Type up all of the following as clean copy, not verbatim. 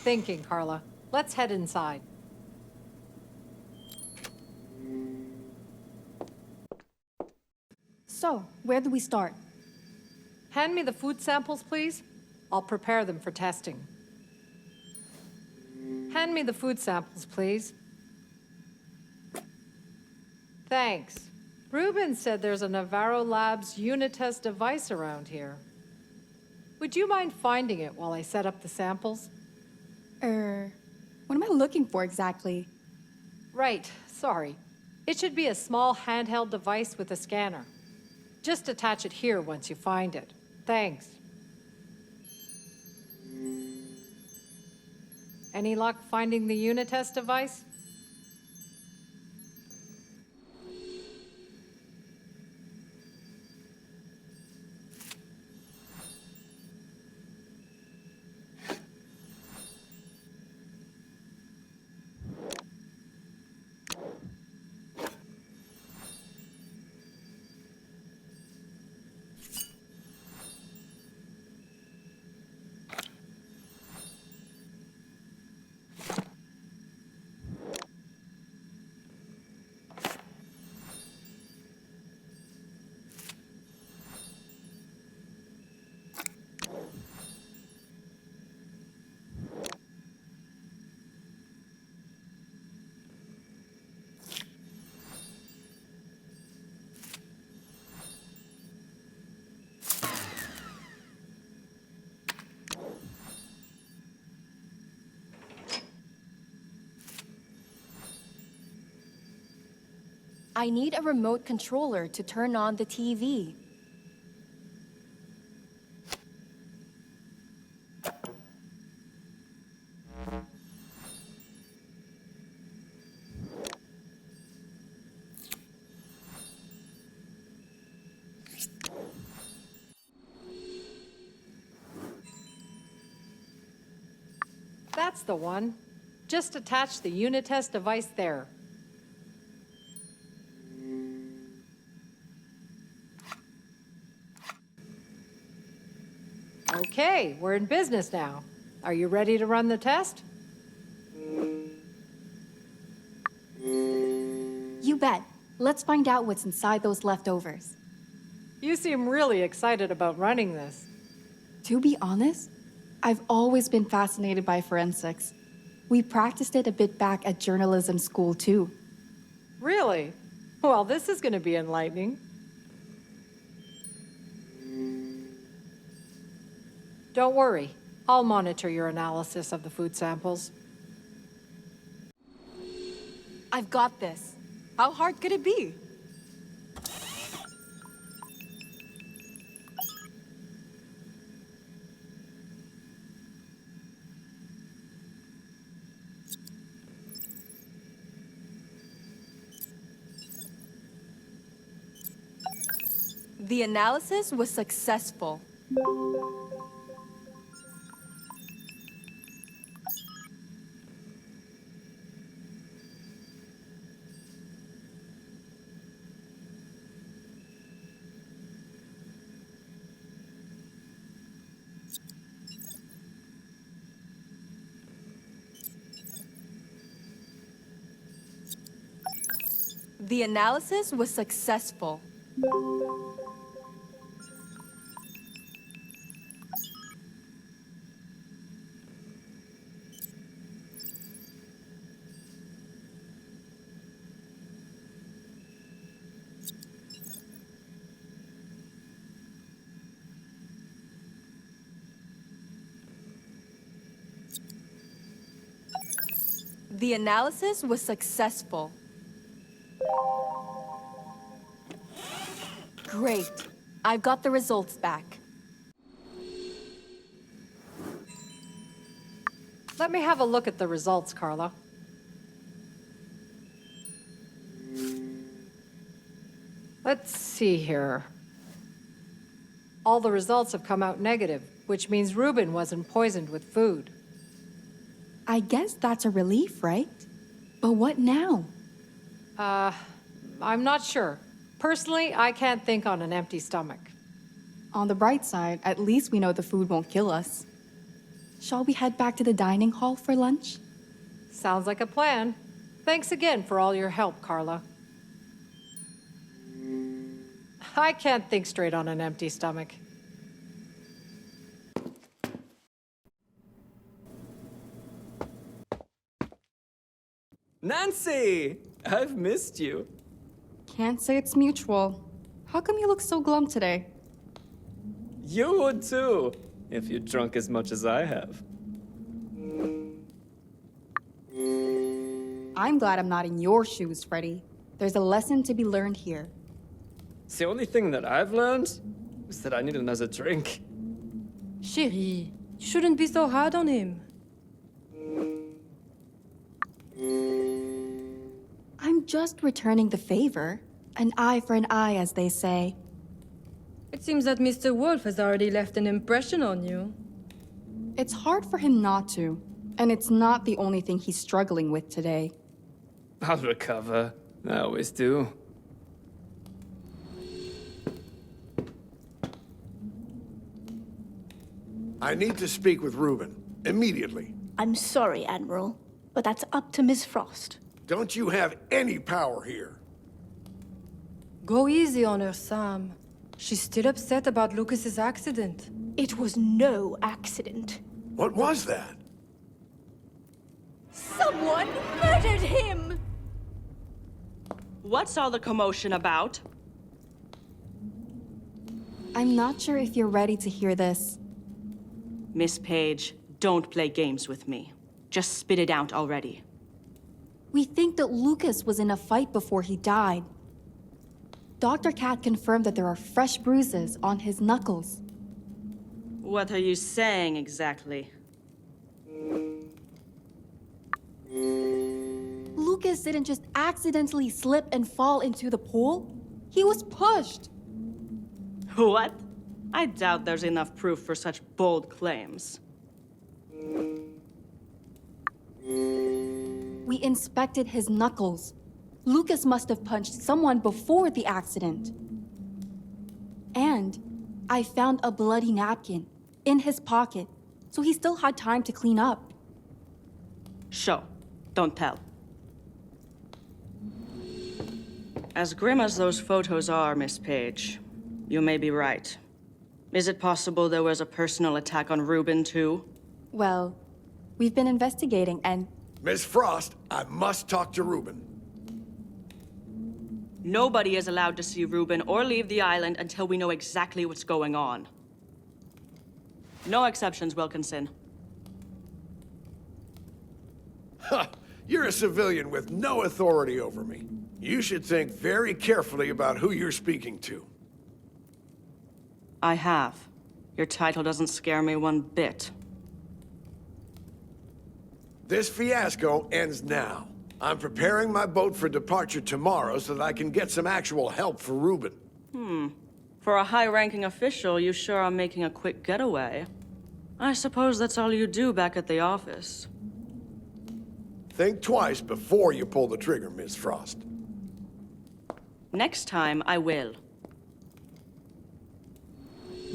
thinking, Carla. Let's head inside. So, where do we start? Hand me the food samples, please. I'll prepare them for testing. Hand me the food samples, please. Thanks. Ruben said there's a Navarro Labs unit test device around here. Would you mind finding it while I set up the samples? What am I looking for exactly? Right, sorry. It should be a small handheld device with a scanner. Just attach it here once you find it. Thanks. Any luck finding the unit test device? I need a remote controller to turn on the TV. That's the one. Just attach the unit test device there. Okay, we're in business now. Are you ready to run the test? You bet. Let's find out what's inside those leftovers. You seem really excited about running this. To be honest, I've always been fascinated by forensics. We practiced it a bit back at journalism school, too. Really? Well, this is going to be enlightening. Don't worry. I'll monitor your analysis of the food samples. I've got this. How hard could it be? The analysis was successful. The analysis was successful. The analysis was successful. Great. I've got the results back. Let me have a look at the results, Carla. Let's see here. All the results have come out negative, which means Ruben wasn't poisoned with food. I guess that's a relief, right? But what now? I'm not sure. Personally, I can't think on an empty stomach. On the bright side, at least we know the food won't kill us. Shall we head back to the dining hall for lunch? Sounds like a plan. Thanks again for all your help, Carla. I can't think straight on an empty stomach. Nancy! I've missed you. Can't say it's mutual. How come you look so glum today? You would too, if you drunk as much as I have. I'm glad I'm not in your shoes, Freddy. There's a lesson to be learned here. It's the only thing that I've learned is that I need another drink. Chérie, you shouldn't be so hard on him. I'm just returning the favor. An eye for an eye, as they say. It seems that Mr. Wolf has already left an impression on you. It's hard for him not to, and it's not the only thing he's struggling with today. I'll recover. I always do. I need to speak with Reuben. Immediately. I'm sorry, Admiral, but that's up to Ms. Frost. Don't you have any power here? Go easy on her, Sam. She's still upset about Lucas's accident. It was no accident. What was that? Someone murdered him! What's all the commotion about? I'm not sure if you're ready to hear this. Miss Page, don't play games with me. Just spit it out already. We think that Lucas was in a fight before he died. Dr. Cat confirmed that there are fresh bruises on his knuckles. What are you saying exactly? Lucas didn't just accidentally slip and fall into the pool. He was pushed. What? I doubt there's enough proof for such bold claims. We inspected his knuckles. Lucas must have punched someone before the accident. And I found a bloody napkin in his pocket, so he still had time to clean up. Show. Don't tell. As grim as those photos are, Miss Page, you may be right. Is it possible there was a personal attack on Reuben, too? Well, we've been investigating and Miss Frost, I must talk to Reuben. Nobody is allowed to see Reuben or leave the island until we know exactly what's going on. No exceptions, Wilkinson. Ha! You're a civilian with no authority over me. You should think very carefully about who you're speaking to. I have. Your title doesn't scare me one bit. This fiasco ends now. I'm preparing my boat for departure tomorrow so that I can get some actual help for Reuben. For a high-ranking official, you sure are making a quick getaway. I suppose that's all you do back at the office. Think twice before you pull the trigger, Miss Frost. Next time, I will.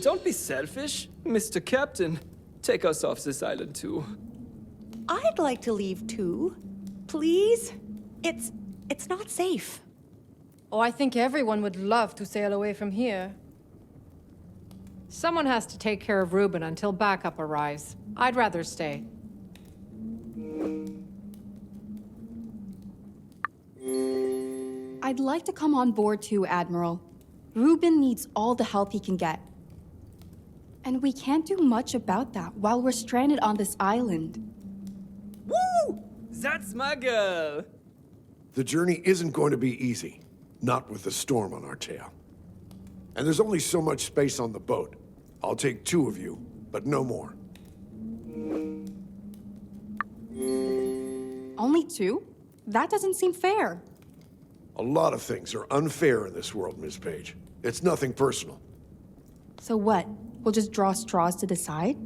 Don't be selfish, Mr. Captain. Take us off this island too. I'd like to leave too. Please? It's not safe. Oh, I think everyone would love to sail away from here. Someone has to take care of Reuben until backup arrives. I'd rather stay. I'd like to come on board too, Admiral. Reuben needs all the help he can get. And we can't do much about that while we're stranded on this island. Woo! That's my girl! The journey isn't going to be easy, not with the storm on our tail. And there's only so much space on the boat. I'll take 2 of you, but no more. Only 2? That doesn't seem fair. A lot of things are unfair in this world, Miss Page. It's nothing personal. So what? We'll just draw straws to decide?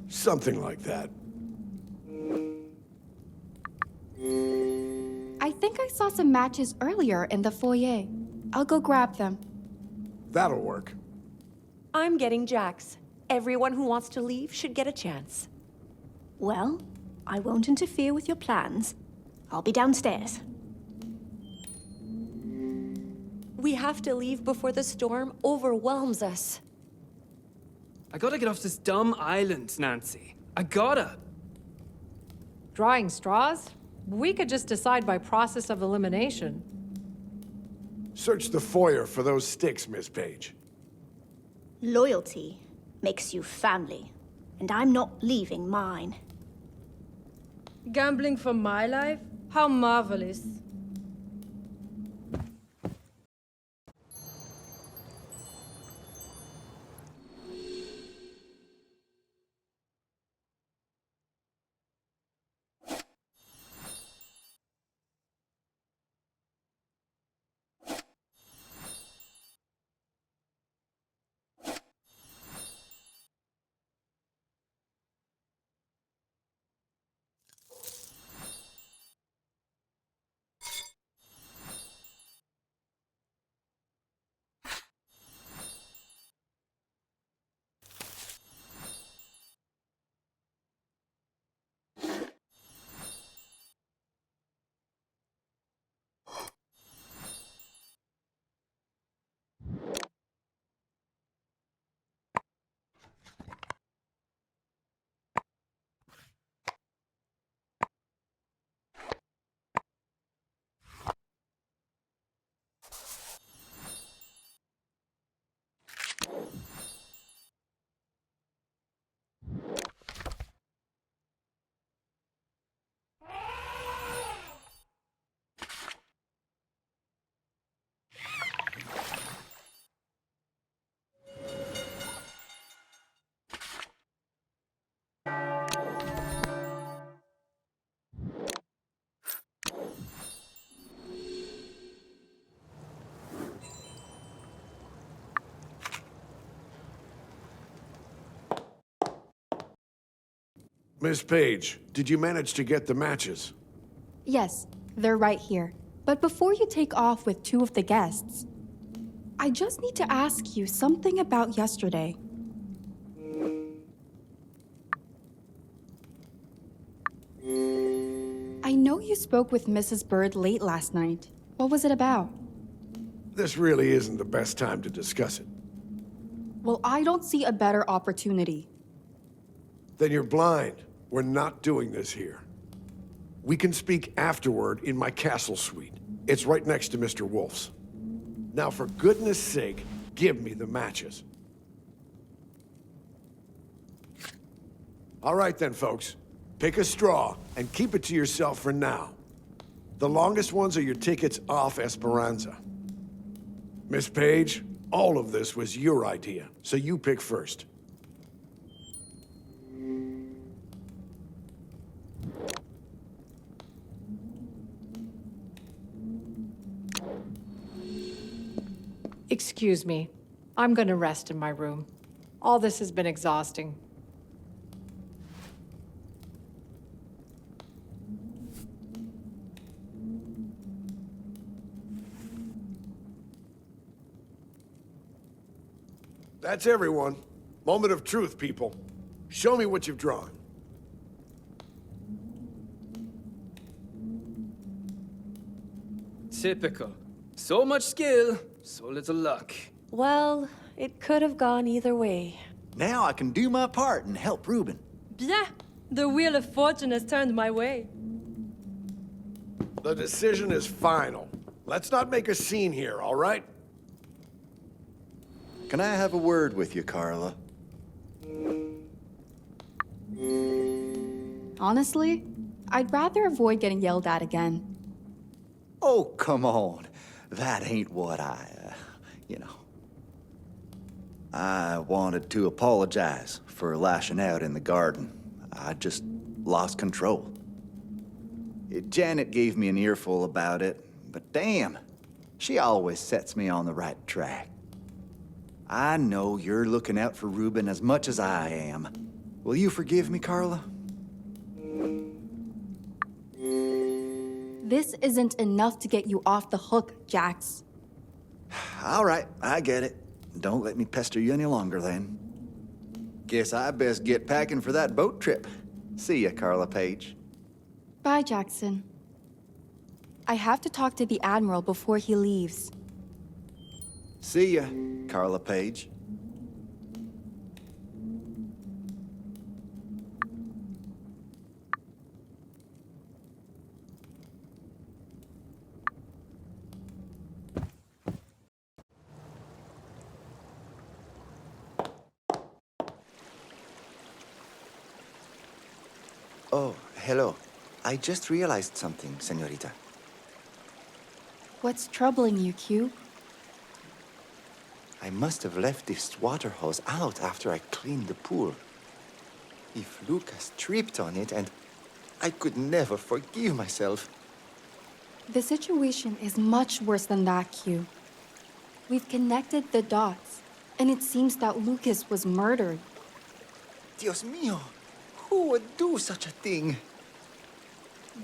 Something like that. I think I saw some matches earlier in the foyer. I'll go grab them. That'll work. I'm getting Jack's. Everyone who wants to leave should get a chance. Well, I won't interfere with your plans. I'll be downstairs. We have to leave before the storm overwhelms us. I gotta get off this dumb island, Nancy. I gotta. Drawing straws? We could just decide by process of elimination. Search the foyer for those sticks, Miss Page. Loyalty makes you family, and I'm not leaving mine. Gambling for my life? How marvelous. Miss Page, did you manage to get the matches? Yes, they're right here. But before you take off with two of the guests, I just need to ask you something about yesterday. I know you spoke with Mrs. Bird late last night. What was it about? This really isn't the best time to discuss it. Well, I don't see a better opportunity. Then you're blind. We're not doing this here. We can speak afterward in my castle suite. It's right next to Mr. Wolf's. Now, for goodness sake, give me the matches. All right then, folks. Pick a straw and keep it to yourself for now. The longest ones are your tickets off Esperanza. Miss Page, all of this was your idea, so you pick first. Excuse me. I'm gonna rest in my room. All this has been exhausting. That's everyone. Moment of truth, people. Show me what you've drawn. Typical. So much skill, so little luck. Well, it could have gone either way. Now I can do my part and help Reuben. Bien! The wheel of fortune has turned my way. The decision is final. Let's not make a scene here, all right? Can I have a word with you, Carla? Honestly, I'd rather avoid getting yelled at again. Oh, come on. That ain't what I wanted to apologize for lashing out in the garden. I just lost control. Janet gave me an earful about it, but damn, she always sets me on the right track. I know you're looking out for Reuben as much as I am. Will you forgive me, Carla? This isn't enough to get you off the hook, Jax. All right, I get it. Don't let me pester you any longer, then. Guess I best get packing for that boat trip. See ya, Carla Page. Bye, Jackson. I have to talk to the Admiral before he leaves. See ya, Carla Page. Oh, hello. I just realized something, señorita. What's troubling you, Q? I must have left this water hose out after I cleaned the pool. If Lucas tripped on it, and I could never forgive myself. The situation is much worse than that, Q. We've connected the dots, and it seems that Lucas was murdered. Dios mío, who would do such a thing?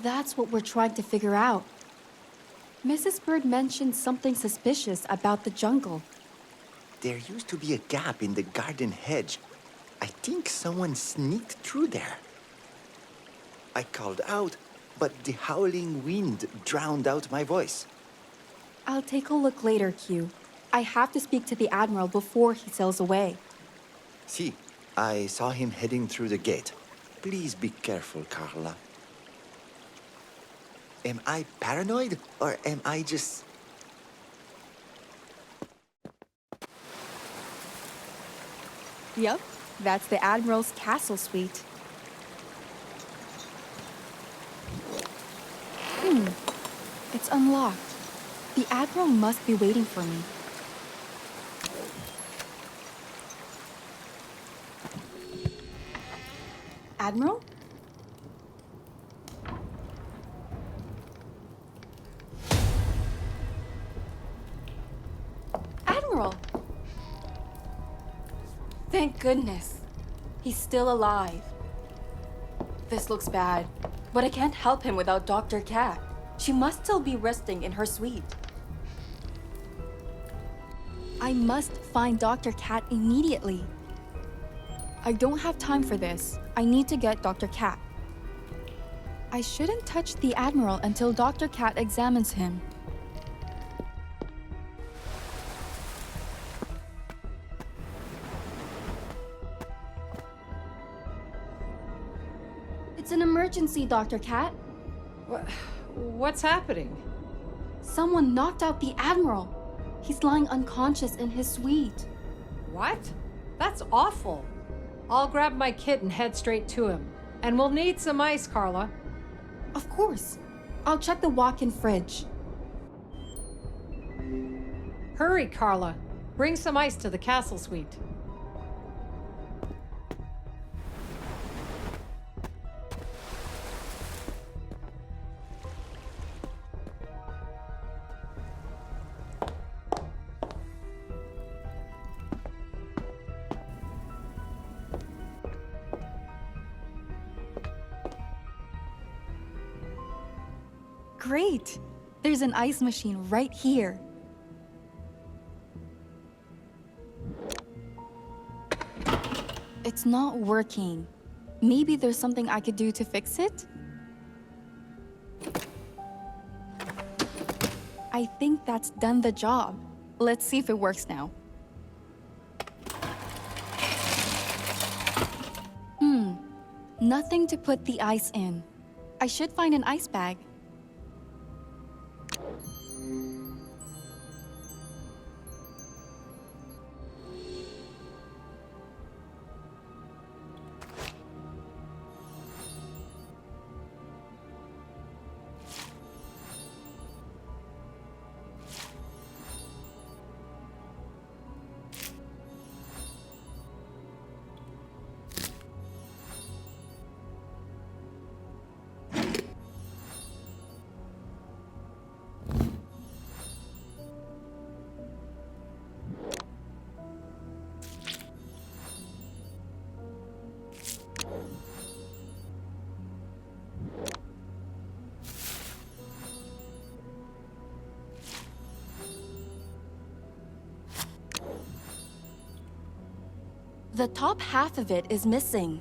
That's what we're trying to figure out. Mrs. Bird mentioned something suspicious about the jungle. There used to be a gap in the garden hedge. I think someone sneaked through there. I called out, but the howling wind drowned out my voice. I'll take a look later, Q. I have to speak to the Admiral before he sails away. See, I saw him heading through the gate. Please be careful, Carla. Am I paranoid, or am I just... Yep, that's the Admiral's castle suite. It's unlocked. The Admiral must be waiting for me. Admiral? Admiral! Thank goodness. He's still alive. This looks bad, but I can't help him without Dr. Cat. She must still be resting in her suite. I must find Dr. Cat immediately. I don't have time for this. I need to get Dr. Cat. I shouldn't touch the Admiral until Dr. Cat examines him. It's an emergency, Dr. Cat. What's happening? Someone knocked out the Admiral. He's lying unconscious in his suite. What? That's awful. I'll grab my kit and head straight to him. And we'll need some ice, Carla. Of course. I'll check the walk-in fridge. Hurry, Carla. Bring some ice to the castle suite. Great! There's an ice machine right here. It's not working. Maybe there's something I could do to fix it? I think that's done the job. Let's see if it works now. Nothing to put the ice in. I should find an ice bag. The top half of it is missing.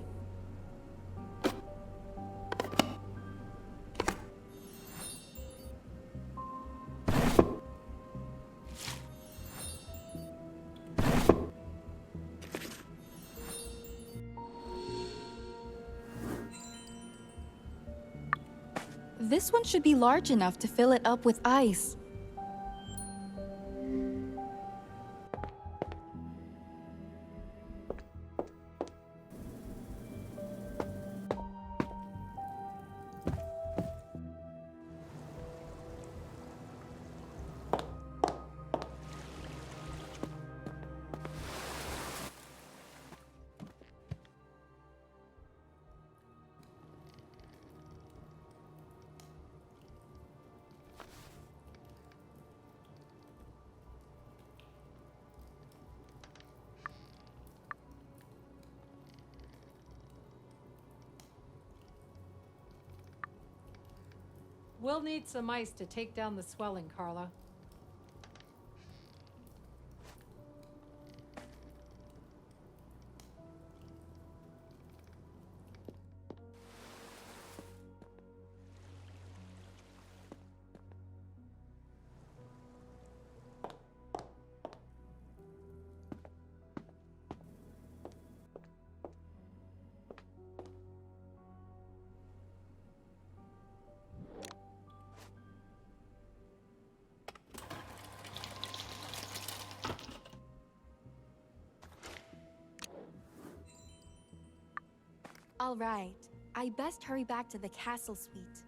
This one should be large enough to fill it up with ice. We'll need some ice to take down the swelling, Carla. All right, I best hurry back to the castle suite.